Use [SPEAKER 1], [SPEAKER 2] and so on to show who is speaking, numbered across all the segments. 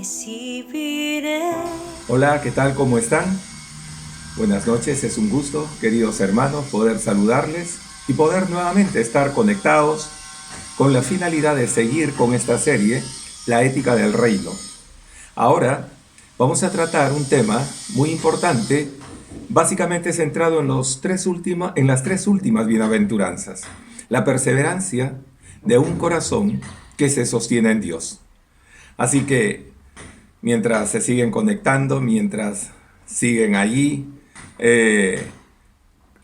[SPEAKER 1] recibiré.
[SPEAKER 2] Hola, ¿qué tal? ¿Cómo están? Buenas noches, es un gusto, queridos hermanos, poder saludarles y poder nuevamente estar conectados con la finalidad de seguir con esta serie, La ética del reino. Ahora vamos a tratar un tema muy importante, básicamente centrado en las tres últimas bienaventuranzas. La perseverancia de un corazón que se sostiene en Dios. Así que mientras se siguen conectando, mientras siguen allí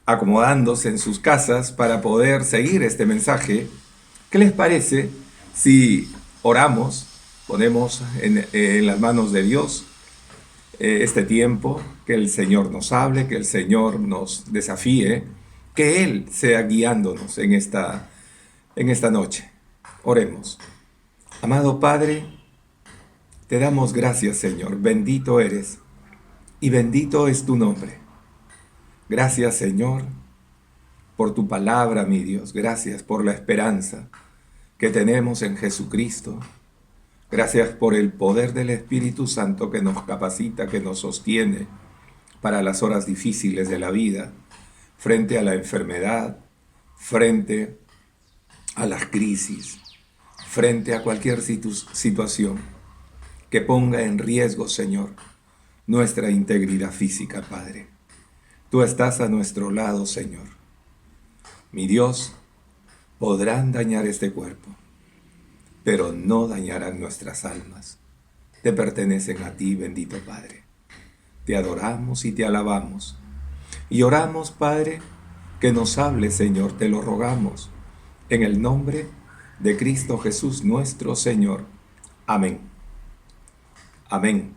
[SPEAKER 2] acomodándose en sus casas para poder seguir este mensaje, ¿qué les parece si oramos, ponemos en las manos de Dios este tiempo, que el Señor nos hable, que el Señor nos desafíe, que Él sea guiándonos en esta noche? Oremos. Amado Padre, te damos gracias, Señor. Bendito eres y bendito es tu nombre. Gracias, Señor, por tu palabra, mi Dios. Gracias por la esperanza que tenemos en Jesucristo. Gracias por el poder del Espíritu Santo que nos capacita, que nos sostiene para las horas difíciles de la vida, frente a la enfermedad, frente a las crisis, frente a cualquier situación que ponga en riesgo, Señor, nuestra integridad física, Padre. Tú estás a nuestro lado, Señor. Mi Dios, podrán dañar este cuerpo, pero no dañarán nuestras almas. Te pertenecen a ti, bendito Padre. Te adoramos y te alabamos. Y oramos, Padre, que nos hables, Señor, te lo rogamos, en el nombre de Cristo Jesús, nuestro Señor. Amén. Amén.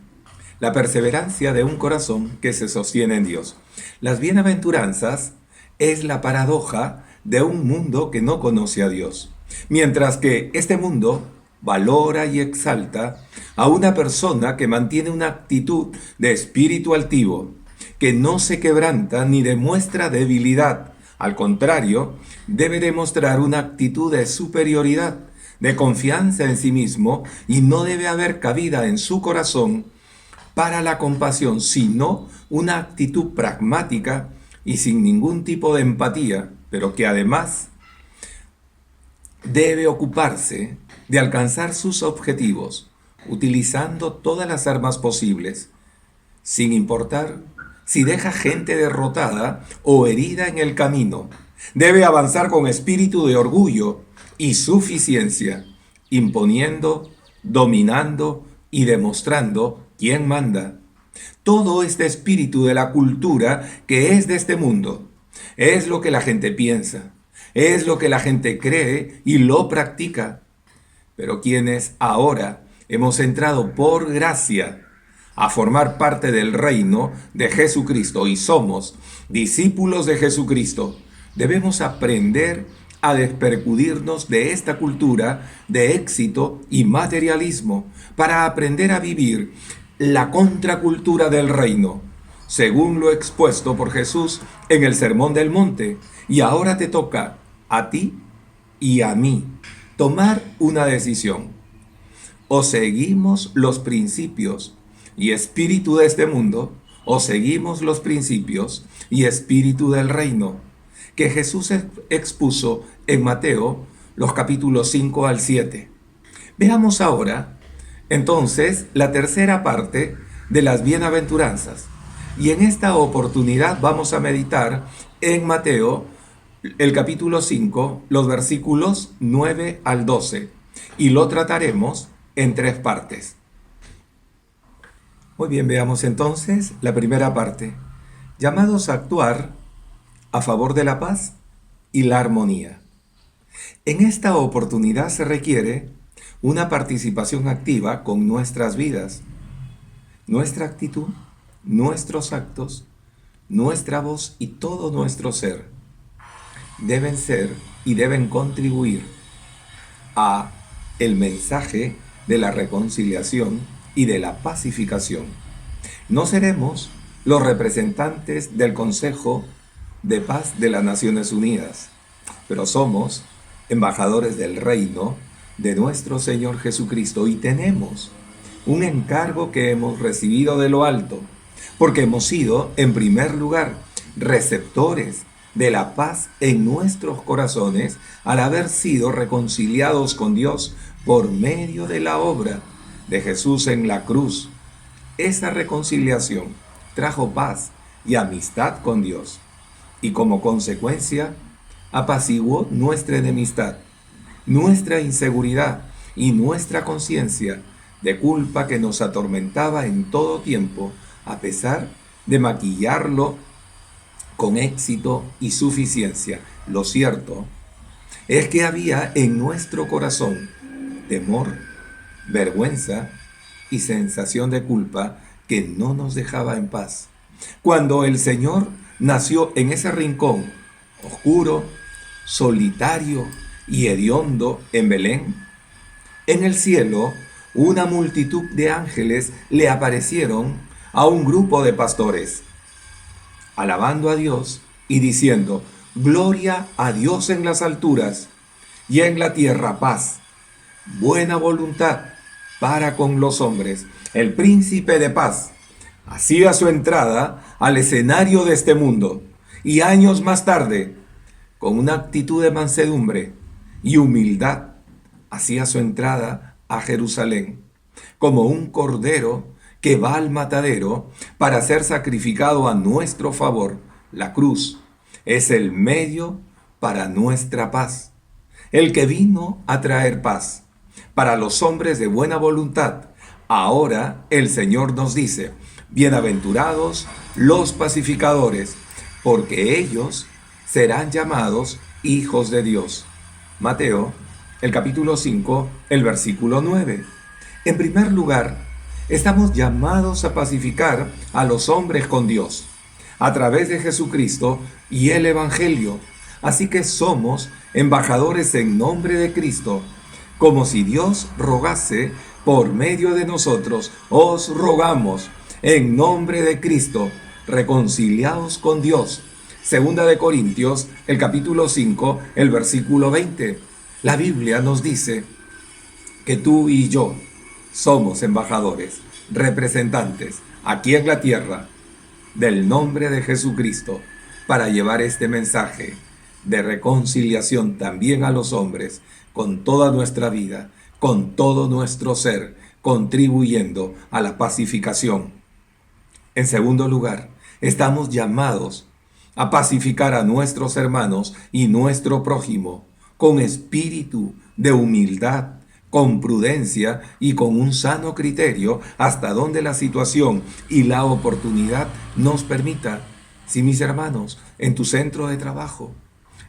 [SPEAKER 2] La perseverancia de un corazón que se sostiene en Dios. Las bienaventuranzas es la paradoja de un mundo que no conoce a Dios. Mientras que este mundo valora y exalta a una persona que mantiene una actitud de espíritu altivo, que no se quebranta ni demuestra debilidad. Al contrario, debe demostrar una actitud de superioridad, de confianza en sí mismo, y no debe haber cabida en su corazón para la compasión, sino una actitud pragmática y sin ningún tipo de empatía, pero que además debe ocuparse de alcanzar sus objetivos, utilizando todas las armas posibles, sin importar si deja gente derrotada o herida en el camino. Debe avanzar con espíritu de orgullo y suficiencia, imponiendo, dominando y demostrando quién manda. Todo este espíritu de la cultura que es de este mundo es lo que la gente piensa, es lo que la gente cree y lo practica. Pero quienes ahora hemos entrado por gracia a formar parte del reino de Jesucristo y somos discípulos de Jesucristo, debemos aprender a despercudirnos de esta cultura de éxito y materialismo para aprender a vivir la contracultura del reino, según lo expuesto por Jesús en el Sermón del Monte. Y ahora te toca a ti y a mí tomar una decisión. O seguimos los principios y espíritu de este mundo, o seguimos los principios y espíritu del reino que Jesús expuso en Mateo, los capítulos 5 al 7. Veamos ahora, entonces, la tercera parte de las bienaventuranzas. Y en esta oportunidad vamos a meditar en Mateo, el capítulo 5, los versículos 9 al 12. Y lo trataremos en tres partes. Muy bien, veamos entonces la primera parte. Llamados a actuar a favor de la paz y la armonía. En esta oportunidad se requiere una participación activa con nuestras vidas, nuestra actitud, nuestros actos, nuestra voz y todo nuestro ser deben ser y deben contribuir a el mensaje de la reconciliación y de la pacificación. No seremos los representantes del Consejo de Paz de las Naciones Unidas, pero somos embajadores del reino de nuestro Señor Jesucristo y tenemos un encargo que hemos recibido de lo alto, porque hemos sido, en primer lugar, receptores de la paz en nuestros corazones al haber sido reconciliados con Dios por medio de la obra de Jesús en la cruz. Esa reconciliación trajo paz y amistad con Dios y como consecuencia apaciguó nuestra enemistad, nuestra inseguridad y nuestra conciencia de culpa que nos atormentaba en todo tiempo, a pesar de maquillarlo con éxito y suficiencia. Lo cierto es que había en nuestro corazón temor, vergüenza y sensación de culpa que no nos dejaba en paz. Cuando el Señor nació en ese rincón oscuro, solitario y hediondo en Belén, en el cielo una multitud de ángeles le aparecieron a un grupo de pastores, alabando a Dios y diciendo: Gloria a Dios en las alturas y en la tierra paz, buena voluntad para con los hombres. El príncipe de paz hacía su entrada al escenario de este mundo y años más tarde, con una actitud de mansedumbre y humildad, hacía su entrada a Jerusalén como un cordero que va al matadero para ser sacrificado a nuestro favor. La cruz es el medio para nuestra paz, el que vino a traer paz para los hombres de buena voluntad. Ahora el Señor nos dice: bienaventurados los pacificadores, porque ellos serán llamados hijos de Dios. Mateo, el capítulo 5, el versículo 9. En primer lugar, estamos llamados a pacificar a los hombres con Dios a través de Jesucristo y el Evangelio. Así que somos embajadores en nombre de Cristo, como si Dios rogase por medio de nosotros. Os rogamos en nombre de Cristo, reconciliados con Dios. Segunda de Corintios, el capítulo 5, el versículo 20. La Biblia nos dice que tú y yo somos embajadores, representantes aquí en la tierra del nombre de Jesucristo para llevar este mensaje de reconciliación también a los hombres con toda nuestra vida, con todo nuestro ser, contribuyendo a la pacificación. En segundo lugar, estamos llamados a pacificar a nuestros hermanos y nuestro prójimo con espíritu de humildad, con prudencia y con un sano criterio hasta donde la situación y la oportunidad nos permita. Sí, mis hermanos, en tu centro de trabajo,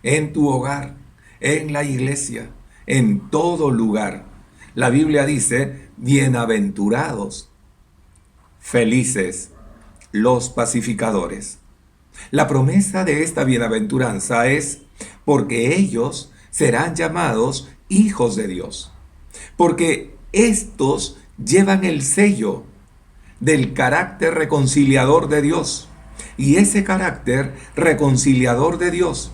[SPEAKER 2] en tu hogar, en la iglesia, en todo lugar. La Biblia dice: bienaventurados, felices los pacificadores. La promesa de esta bienaventuranza es: porque ellos serán llamados hijos de Dios, porque estos llevan el sello del carácter reconciliador de Dios. Y ese carácter reconciliador de Dios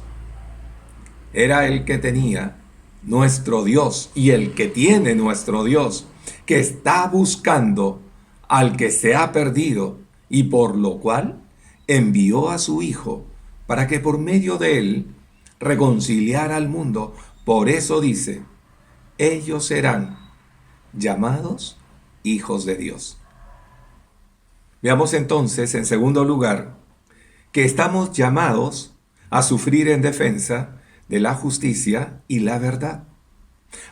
[SPEAKER 2] era el que tenía nuestro Dios y el que tiene nuestro Dios, que está buscando al que se ha perdido y por lo cual envió a su Hijo para que por medio de él reconciliara al mundo. Por eso dice: ellos serán llamados hijos de Dios. Veamos entonces, en segundo lugar, que estamos llamados a sufrir en defensa de la justicia y la verdad.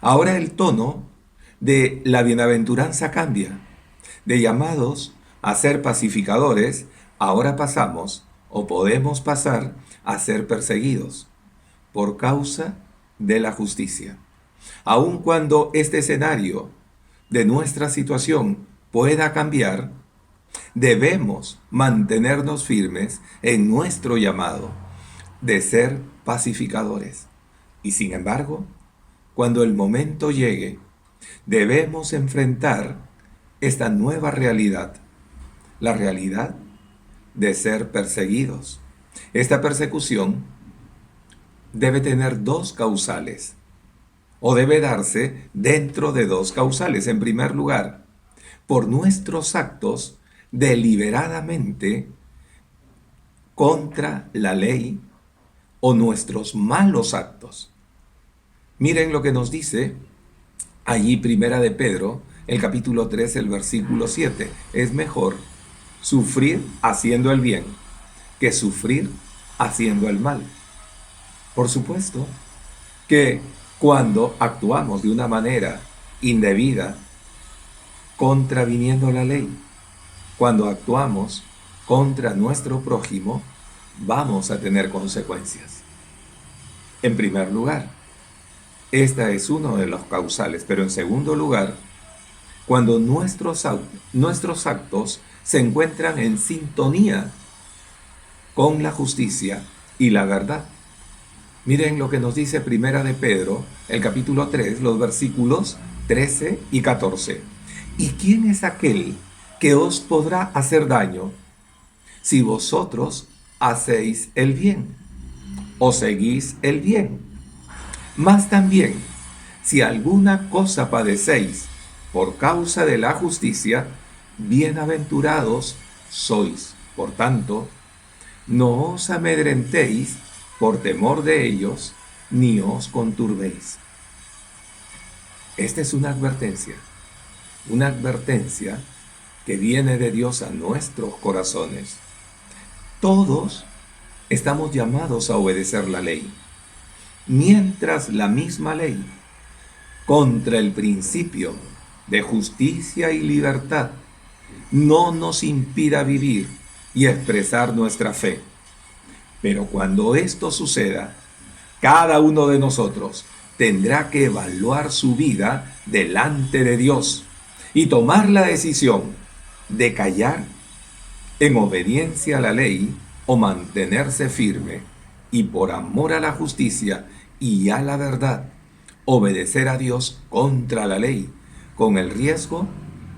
[SPEAKER 2] Ahora el tono de la bienaventuranza cambia. De llamados a ser pacificadores, ahora pasamos o podemos pasar a ser perseguidos por causa de la justicia. Aun cuando este escenario de nuestra situación pueda cambiar, debemos mantenernos firmes en nuestro llamado de ser pacificadores. Y sin embargo, cuando el momento llegue, debemos enfrentar esta nueva realidad, la realidad de ser perseguidos. Esta persecución debe tener dos causales, o debe darse dentro de dos causales. En primer lugar, por nuestros actos deliberadamente contra la ley o nuestros malos actos. Miren lo que nos dice allí Primera de Pedro, el capítulo 3, el versículo 7. Es mejor sufrir haciendo el bien que sufrir haciendo el mal. Por supuesto que cuando actuamos de una manera indebida, contraviniendo la ley, cuando actuamos contra nuestro prójimo, vamos a tener consecuencias. En primer lugar, esta es uno de los causales, pero en segundo lugar, cuando nuestros actos se encuentran en sintonía con la justicia y la verdad. Miren lo que nos dice Primera de Pedro, el capítulo 3, los versículos 13 y 14. ¿Y quién es aquel que os podrá hacer daño si vosotros hacéis el bien o seguís el bien? Mas también, si alguna cosa padecéis por causa de la justicia, bienaventurados sois. Por tanto, no os amedrentéis por temor de ellos, ni os conturbéis. Esta es una advertencia que viene de Dios a nuestros corazones. Todos estamos llamados a obedecer la ley, mientras la misma ley, contra el principio de justicia y libertad, no nos impida vivir y expresar nuestra fe. Pero cuando esto suceda, cada uno de nosotros tendrá que evaluar su vida delante de Dios y tomar la decisión de callar en obediencia a la ley o mantenerse firme y por amor a la justicia y a la verdad, obedecer a Dios contra la ley, con el riesgo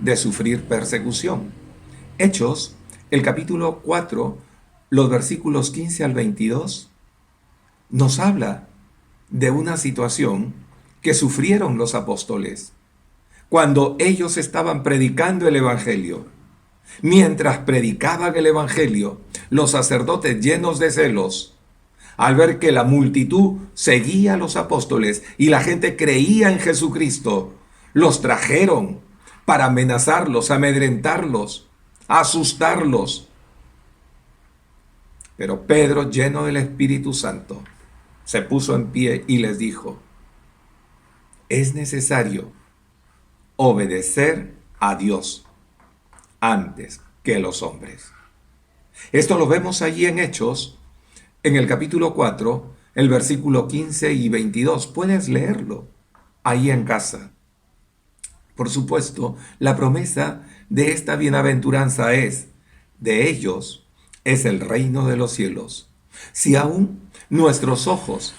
[SPEAKER 2] de sufrir persecución. Hechos, el capítulo 4, los versículos 15 al 22, nos habla de una situación que sufrieron los apóstoles cuando ellos estaban predicando el Evangelio. Mientras predicaban el Evangelio, los sacerdotes, llenos de celos, al ver que la multitud seguía a los apóstoles y la gente creía en Jesucristo, los trajeron para amenazarlos, amedrentarlos, asustarlos. Pero Pedro, lleno del Espíritu Santo, se puso en pie y les dijo: es necesario obedecer a Dios antes que los hombres. Esto lo vemos allí en Hechos, en el capítulo 4, el versículo 15 y 22. Puedes leerlo ahí en casa. Por supuesto, la promesa de esta bienaventuranza es: de ellos es el reino de los cielos. Si aún nuestros ojos,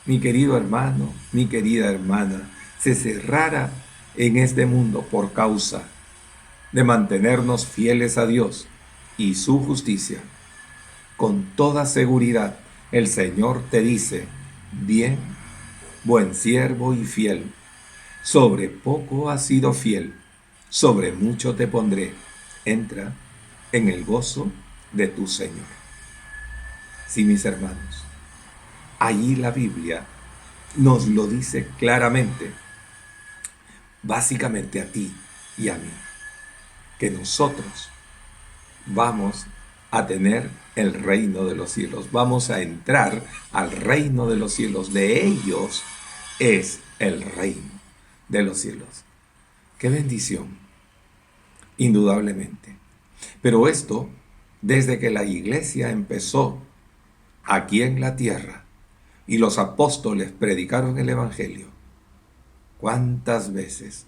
[SPEAKER 2] mi querido hermano, mi querida hermana, se cerrara en este mundo por causa de mantenernos fieles a Dios y su justicia, con toda seguridad el Señor te dice: bien, buen siervo y fiel, sobre poco has sido fiel, sobre mucho te pondré, entra en el gozo de tu Señor. Sí, mis hermanos, allí la Biblia nos lo dice claramente, básicamente a ti y a mí, que nosotros vamos a tener el reino de los cielos, vamos a entrar al reino de los cielos. De ellos es el reino de los cielos. ¡Qué bendición! Indudablemente. Pero esto, desde que la iglesia empezó aquí en la tierra y los apóstoles predicaron el Evangelio, ¿cuántas veces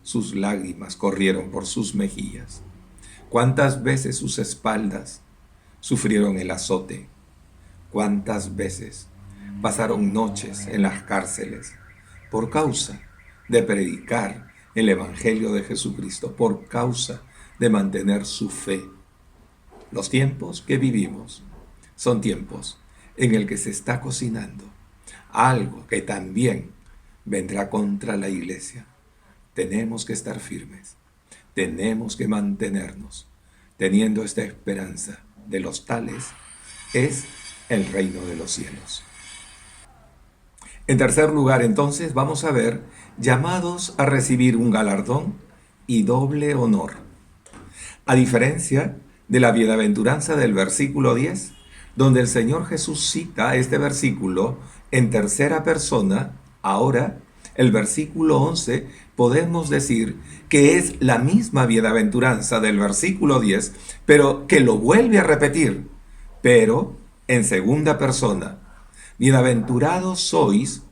[SPEAKER 2] sus lágrimas corrieron por sus mejillas? ¿Cuántas veces sus espaldas sufrieron el azote? ¿Cuántas veces pasaron noches en las cárceles por causa de predicar el Evangelio de Jesucristo, por causa de mantener su fe? Los tiempos que vivimos son tiempos en el que se está cocinando algo que también vendrá contra la iglesia. Tenemos que estar firmes. tenemos que mantenernos teniendo esta esperanza. De los tales es el reino de los cielos. En tercer lugar, entonces, vamos a ver llamados a recibir un galardón y doble honor. A diferencia de la bienaventuranza del versículo 10, donde el Señor Jesús cita este versículo en tercera persona, ahora el versículo 11 podemos decir que es la misma bienaventuranza del versículo 10, pero que lo vuelve a repetir, pero en segunda persona. Bienaventurados sois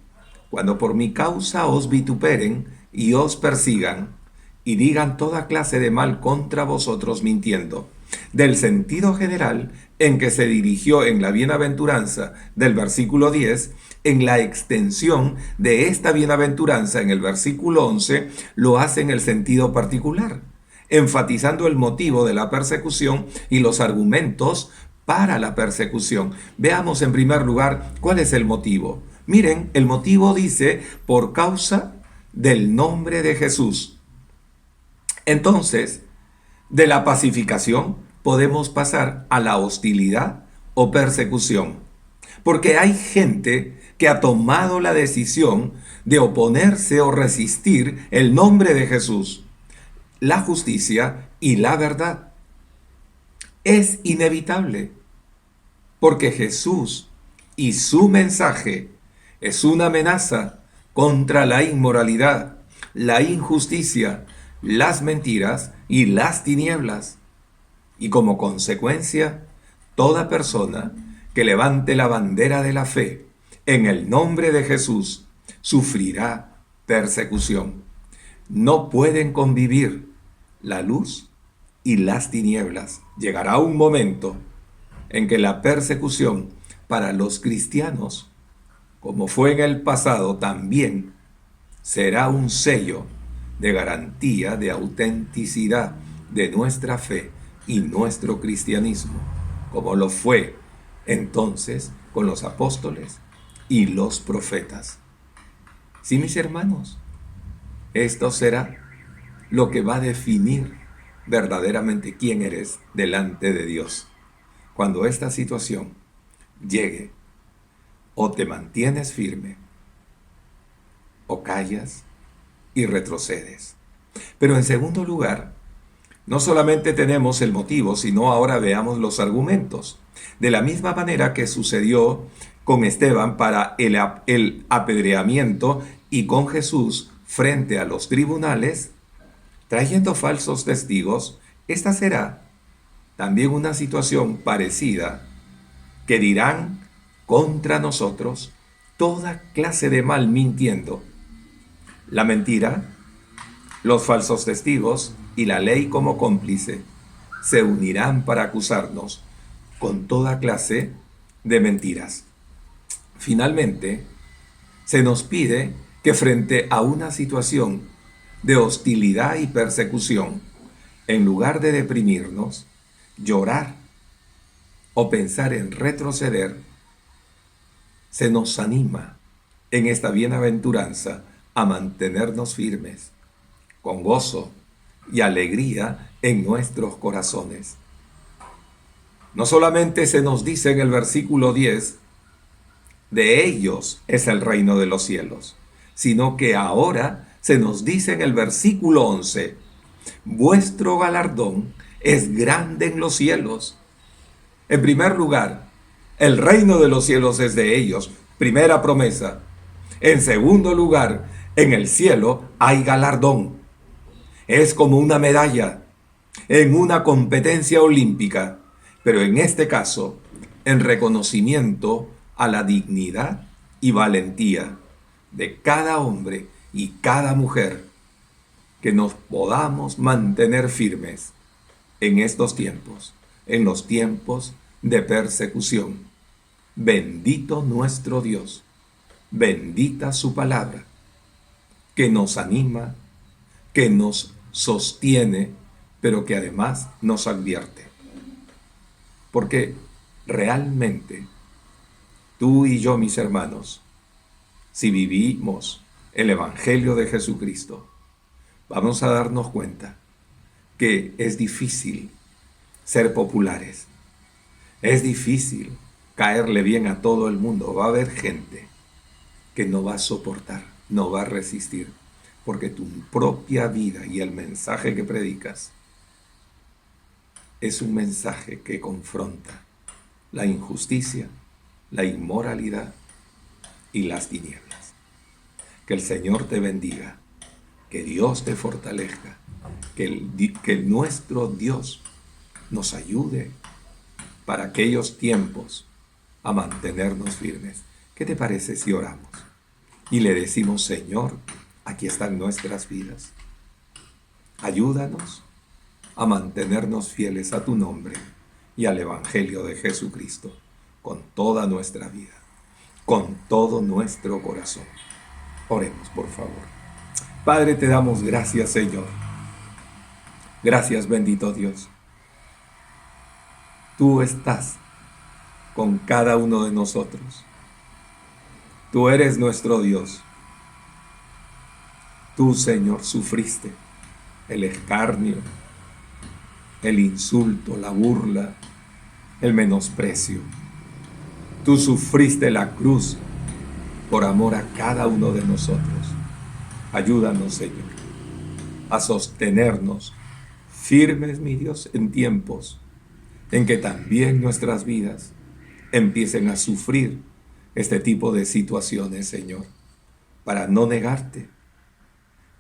[SPEAKER 2] cuando por mi causa os vituperen y os persigan y digan toda clase de mal contra vosotros mintiendo. Del sentido general en que se dirigió en la bienaventuranza del versículo 10, en la extensión de esta bienaventuranza en el versículo 11, lo hace en el sentido particular, enfatizando el motivo de la persecución y los argumentos para la persecución. Veamos en primer lugar cuál es el motivo. Miren, el motivo dice por causa del nombre de Jesús. Entonces, de la pacificación podemos pasar a la hostilidad o persecución, porque hay gente que ha tomado la decisión de oponerse o resistir el nombre de Jesús, la justicia y la verdad. Es inevitable, porque Jesús y su mensaje es una amenaza contra la inmoralidad, la injusticia, las mentiras y las tinieblas. Y como consecuencia, toda persona que levante la bandera de la fe en el nombre de Jesús sufrirá persecución. No pueden convivir la luz y las tinieblas. Llegará un momento en que la persecución para los cristianos, como fue en el pasado, también será un sello de garantía de autenticidad de nuestra fe y nuestro cristianismo, como lo fue entonces con los apóstoles y los profetas. Sí, mis hermanos, esto será lo que va a definir verdaderamente quién eres delante de Dios. Cuando esta situación llegue, o te mantienes firme, o callas y retrocedes. Pero en segundo lugar, no solamente tenemos el motivo, sino ahora veamos los argumentos. De la misma manera que sucedió con Esteban para el apedreamiento y con Jesús frente a los tribunales, trayendo falsos testigos, esta será también una situación parecida, que dirán contra nosotros toda clase de mal mintiendo. La mentira, los falsos testigos y la ley como cómplice se unirán para acusarnos con toda clase de mentiras. Finalmente, se nos pide que frente a una situación de hostilidad y persecución, en lugar de deprimirnos, llorar o pensar en retroceder, se nos anima en esta bienaventuranza a mantenernos firmes, con gozo y alegría en nuestros corazones. No solamente se nos dice en el versículo 10, de ellos es el reino de los cielos, sino que ahora se nos dice en el versículo 11, vuestro galardón es grande en los cielos. En primer lugar, el reino de los cielos es de ellos, primera promesa. En segundo lugar, en el cielo hay galardón. Es como una medalla en una competencia olímpica, pero en este caso, en reconocimiento a la dignidad y valentía de cada hombre y cada mujer, que nos podamos mantener firmes en estos tiempos, en los tiempos de persecución. Bendito nuestro Dios, bendita su palabra, que nos anima, que nos sostiene, pero que además nos advierte. Porque realmente tú y yo, mis hermanos, si vivimos el Evangelio de Jesucristo, vamos a darnos cuenta que es difícil ser populares. Es difícil caerle bien a todo el mundo. Va a haber gente que no va a soportar, no va a resistir, porque tu propia vida y el mensaje que predicas es un mensaje que confronta la injusticia, la inmoralidad y las tinieblas. Que el Señor te bendiga, que Dios te fortalezca, que nuestro Dios nos ayude para aquellos tiempos a mantenernos firmes. ¿Qué te parece si oramos y le decimos: Señor, aquí están nuestras vidas? Ayúdanos a mantenernos fieles a tu nombre y al Evangelio de Jesucristo con toda nuestra vida, con todo nuestro corazón. Oremos, por favor. Padre, te damos gracias, Señor. Gracias, bendito Dios. Tú estás con cada uno de nosotros. Tú eres nuestro Dios. Tú, Señor, sufriste el escarnio, el insulto, la burla, el menosprecio. Tú sufriste la cruz por amor a cada uno de nosotros. Ayúdanos, Señor, a sostenernos firmes, mi Dios, en tiempos en que también nuestras vidas empiecen a sufrir este tipo de situaciones, Señor, para no negarte,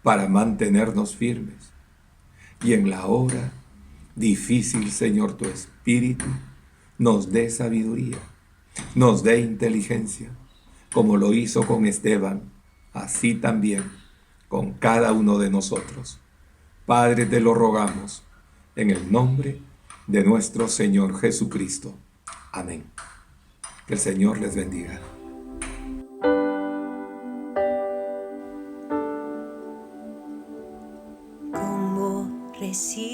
[SPEAKER 2] para mantenernos firmes. Y en la hora difícil, Señor, tu Espíritu nos dé sabiduría, nos dé inteligencia, como lo hizo con Esteban, así también con cada uno de nosotros. Padre, te lo rogamos, en el nombre de nuestro Señor Jesucristo. Amén. Que el Señor les bendiga.
[SPEAKER 1] Como recién